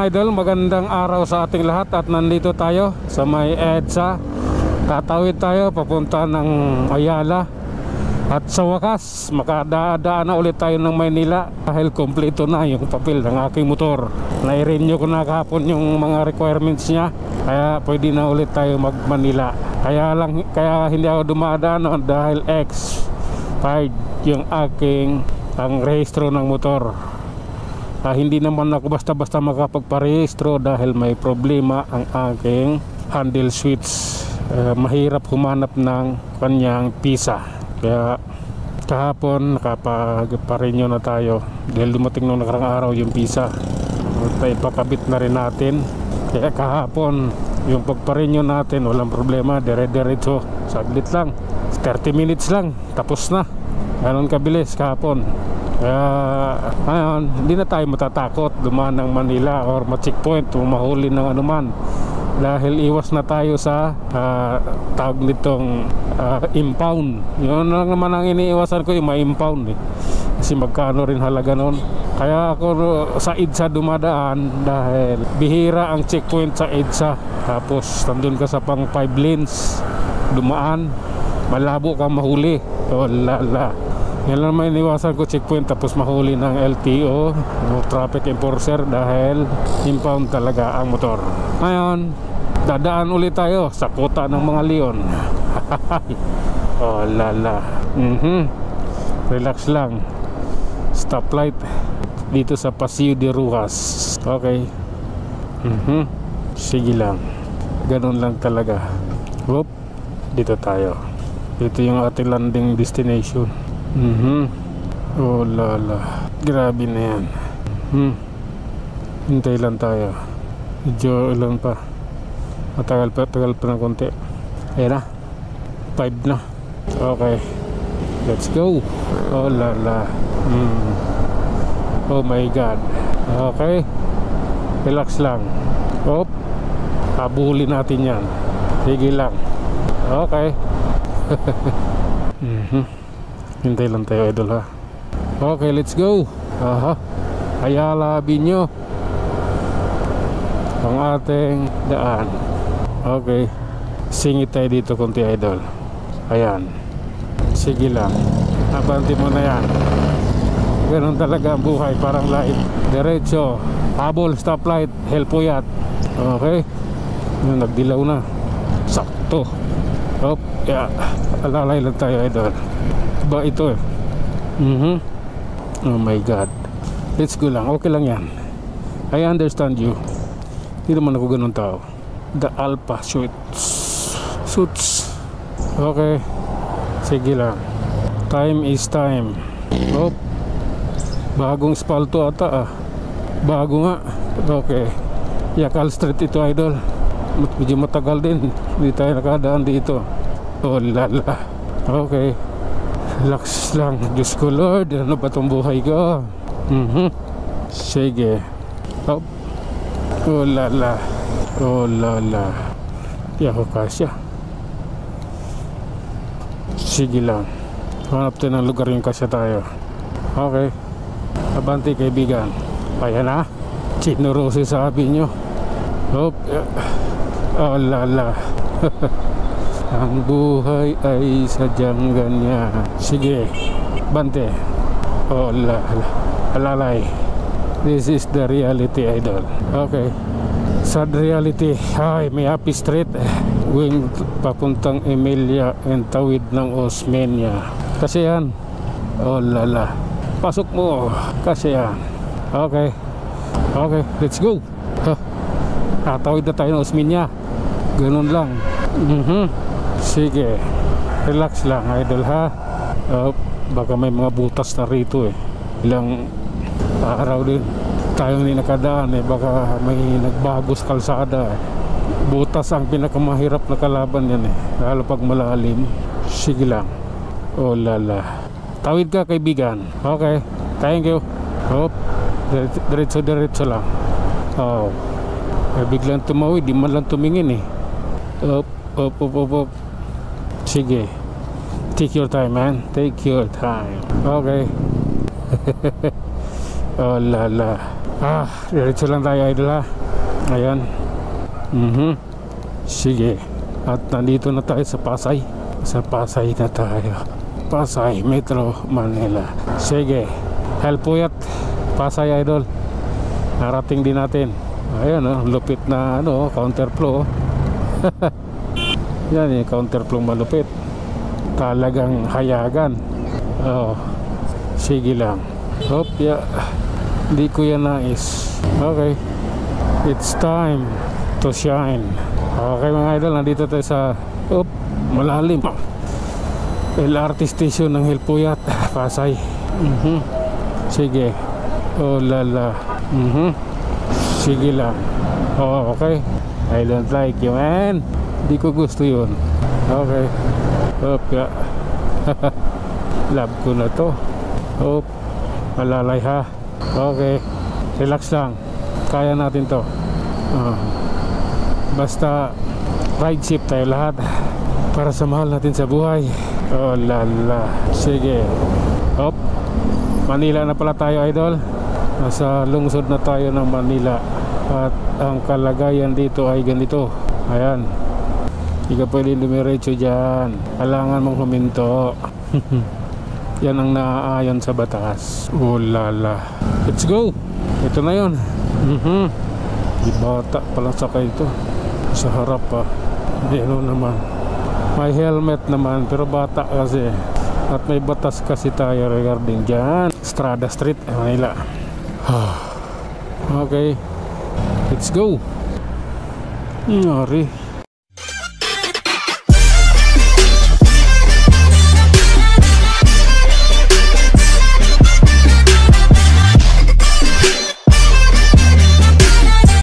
mga idol, magandang araw sa ating lahat at nandito tayo sa may EDSA. Tatawid tayo papunta ng Ayala. At sa wakas, makadaan na ulit tayo ng Maynila dahil kompleto na yung papel ng aking motor. Na-renew ko na kahapon yung mga requirements niya, kaya pwede na ulit tayo mag-Manila. Kaya hindi ako dumadaan dahil X5 yung aking ang rehistro ng motor. Hindi naman ako basta-basta makapagparehistro dahil may problema ang aking handle switch. Mahirap humanap ng kanyang pisa. Kaya kahapon nakapag-renew na tayo dahil dumating nung nakarang araw yung pisa. Ipakabit na rin natin. Kaya kahapon yung pagpa-renew natin walang problema, dire-diretso, saglit lang, 30 minutes lang, tapos na. Ganon kabilis kahapon. Kaya ngayon hindi na tayo matatakot dumaan ng Manila or ma-checkpoint o mahuli ng anuman dahil iwas na tayo sa tawag nitong impound. Yun lang naman ang iniiwasan ko, yung ma-impound kasi magkano rin halaga nun. Kaya ako sa EDSA dumadaan dahil bihira ang checkpoint sa EDSA. Tapos nandun ka sa pang 5 lanes dumaan, malabo kang mahuli. Oh lala, yan lang may iniwasan ko, checkpoint tapos mahuli ng LTO, traffic enforcer, dahil impound talaga ang motor. Ngayon dadaan ulit tayo sa kota ng mga leon. Oh lala. Relax lang. Stoplight dito sa Paseo de Ruas. Okay. Sige lang, ganun lang talaga. Whoop, dito tayo. Dito yung ating landing destination. Oh lala, grabe na yan. Hintay lang tayo, medyo ilan pa, matagal pa ng konti. Ayan na, 5 na. Okay, let's go. Oh lala. Oh my god. Okay, relax lang. Hop, habulin natin yan. Sige lang. Okay. Hintay lang tayo idol ha. Okay, let's go. Ayala Avenue ang ating daan. Okay, singit tayo dito konti idol. Ayan, sige lang, abanti mo na yan. Ganun talaga ang buhay, parang life. Diretso, habol, stoplight, helpuyat. Okay, yung nagdilaw na, sakto. Hop, yeah. Alalay lang tayo idol. Ba ito Oh my god, let's go lang, okay lang yan. I understand you. Hindi naman ako ganun tao. The Alpha suits. Okay, sige lang. Time is time. Oh, bagong spalto ata bago nga. Okay, Yakal Street ito idol. Medyo matagal din, hindi tayo nakadaan dito. Oh lala. Okay, relax lang. Diyos ko Lord, ano ba itong buhay ko? Sige. Oh, oh lala. Oh lala. Di ako kasya. Sige lang, hanap tayo ng lugar yung kasya tayo. Okay, abanti kaibigan. Ayan na, Chinorosi sabi nyo. Oh, oh lala. Ang buhay ay sadyang ganyan. Sige, bante. Oh lala, alalay. This is the reality idol. Okay, sad reality. Ay, may happy street going papuntang Emilia and tawid ng Osmeña. Kasi yan. Oh lala, pasok mo. Kasi yan. Okay, okay, let's go. Tawid na tayo ng Osmeña. Ganun lang. Sige, relax lang idol ha. Baka may mga butas na rito ilang araw din tayo hindi nakadaan baka may nagbago sa kalsada Butas ang pinakamahirap na kalaban yan lalo pag malalim. Sige lang. Oh lala, tawid ka kaibigan. Okay, thank you. Hop, diretso lang. Oh, biglang tumawid, di man lang tumingin Hop. Sige, take your time man, take your time. Okay. Oh lala, Diretso lang tayo idol ha. Ayan. Sige. At nandito na tayo sa Pasay. Sa Pasay na tayo. Pasay, Metro Manila. Sige. Helpuyat Pasay idol. Narating din natin. Ayan lupit na counterflow. Yan yung counterflow malupit. Talagang hayagan. Sige lang. Hindi ko yan nais. Okay. It's time to shine. Okay mga idol, nandito tayo sa malalim LRT station ng Helpuyat Pasay. Sige. Oh lala. Sige lang. Okay. I don't like you man. Hindi ko gusto yun. Okay. Love ko na to. Malalay ha. Okay. Relax lang. Kaya natin to. Basta ride ship tayo lahat para sa mahal natin sa buhay. Oh lala. Sige. Manila na pala tayo idol. Nasa lungsod na tayo ng Manila. At ang kalagayan dito ay ganito. Ayan. Hindi ka pwede lumiretso dyan. Kailangan mong huminto. Yan ang naaayon sa batas. Oh lala. Let's go. Ito na yun. Di bata palang sakay ito. Sa harap pa. Naman. May helmet naman. Pero bata kasi. At may batas kasi tayo regarding dyan. Estrada Street, Manila. Okay. Let's go. Yari.